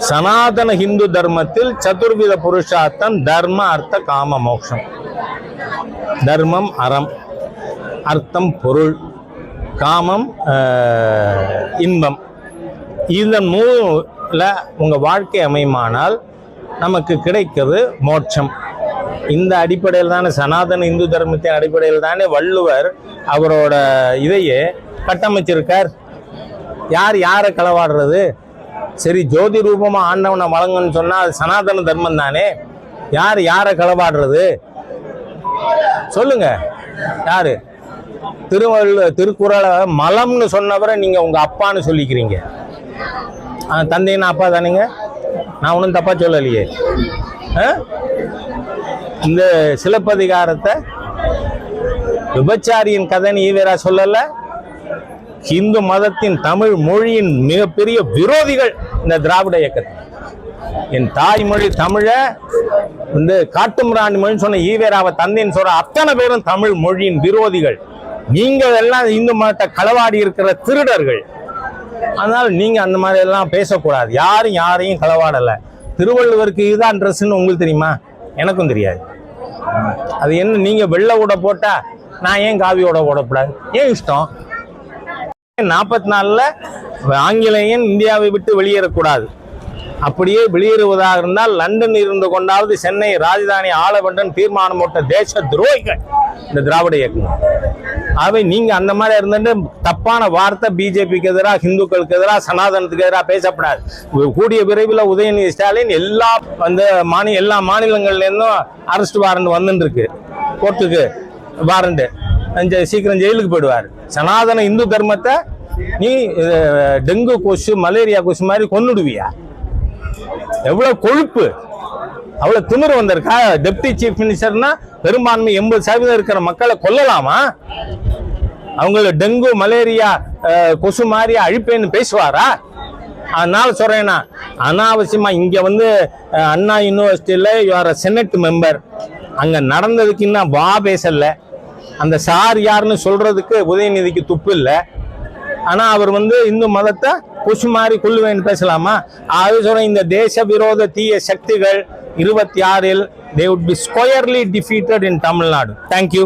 சனாதன ஹிந்து தர்மத்தில் சதுர்வித புருஷார்த்தம் தர்ம அர்த்த காம மோட்சம். தர்மம் அறம், அர்த்தம் பொருள், காமம் இன்பம். இதன் மூல உங்கள் வாழ்க்கை அமையுமானால் நமக்கு கிடைக்கிறது மோட்சம். இந்த அடிப்படையில் தானே சனாதன இந்து தர்மத்தின் அடிப்படையில் தானே வள்ளுவர் அவரோட இதையே கட்டமைச்சிருக்கார். யார் யாரை களவாடுறது? சரி, ஜோதி ரூபமாக ஆண்டவனை வழங்குன்னு சொன்னால் அது சனாதன தர்மம் தானே. யார் யாரை களவாடுறது சொல்லுங்க? யாரு? திருக்குறளை மலம்னு சொன்னவரை நீங்க உங்க அப்பான்னு சொல்லிக்கிறீங்க. தந்தைன்னா அப்பா தானேங்க. நான் ஒன்றும் தப்பா சொல்லலையே. இந்த சிலப்பதிகாரத்தை விபச்சாரியின் கதைன்னு ஈவேரா சொல்லல. இந்து மதத்தின் தமிழ் மொழியின் மிகப்பெரிய விரோதிகள் இந்த திராவிட இயக்கத்தில். என் தாய்மொழி தமிழ காட்டுமிராண்டி மொழின்னு சொன்ன ஈவேராவை தந்தைன்னு சொல்ற அத்தனை பேரும் தமிழ் மொழியின் விரோதிகள். நீங்கள் எல்லாம் இந்து மதத்தை களவாடி இருக்கிற திருடர்கள். அதனால நீங்க அந்த மாதிரி எல்லாம் பேசக்கூடாது. யாரும் யாரையும் களவாடல. திருவள்ளுவருக்கு இதுதான் ட்ரெஸ்ன்னு உங்களுக்கு தெரியுமா? எனக்கும் தெரியாது. அது என்ன, நீங்க வெள்ளை உட போட்டா நான் ஏன் காவியோட ஓடக்கூடாது? ஏன் இஷ்டம். 44ல் ஆங்கிலேயன் இந்தியாவை விட்டு வெளியேறக்கூடாது. அப்படியே வெளியேறுவதாக இருந்தால் லண்டன் இருந்து கொண்டாவது சென்னை ராஜதானி ஆள வேண்டும் தீர்மானம் போட்ட தேச துரோகிகள் இந்த திராவிட இயக்கம். ஆகவே நீங்க அந்த மாதிரி இருந்துட்டு தப்பான வார்த்தை பிஜேபிக்கு எதிராக, ஹிந்துக்களுக்கு எதிராக, சனாதனத்துக்கு எதிராக பேசப்படாது. கூடிய விரைவில் உதயநிதி ஸ்டாலின் எல்லா மாநிலங்கள்ல இருந்தும் அரெஸ்ட் வாரண்ட் வந்துட்டு இருக்கு. கோர்ட்டுக்கு வாரண்ட். சீக்கிரம் ஜெயிலுக்கு போயிடுவார். சனாதன இந்து தர்மத்தை நீ டெங்கு கொசு, மலேரியா கொசு மாதிரி கொன்னுடுவியா? எவ்வளவு கொழுப்பு, அவ்வளவு திமிரு வந்திருக்கா? டெப்டி சீஃப் மினிஸ்டர்னா பெரும்பான்மை 80% இருக்கிற மக்களை கொல்லலாமா? அவங்கள டெங்கு மலேரியா கொசு மாதிரி அழிப்பேன்னு பேசுவாரா? அதனால சொல்றேன்னா, அனாவசியமா இங்க அண்ணா யூனிவர்சிட்டியில யூஆர் செனட் மெம்பர், அங்க நடந்ததுக்கு இன்னும் வா பேசல. அந்த சார் யாருன்னு சொல்றதுக்கு உதயநிதிக்கு துப்பு இல்லை. ஆனா அவர் இந்து மதத்தை கொசு மாதிரி கொல்லுவேன்னு பேசலாமா? அது சொல்ற இந்த தேச விரோத தீய சக்திகள் 26ல் they would be squarely defeated in Tamil Nadu. Thank you.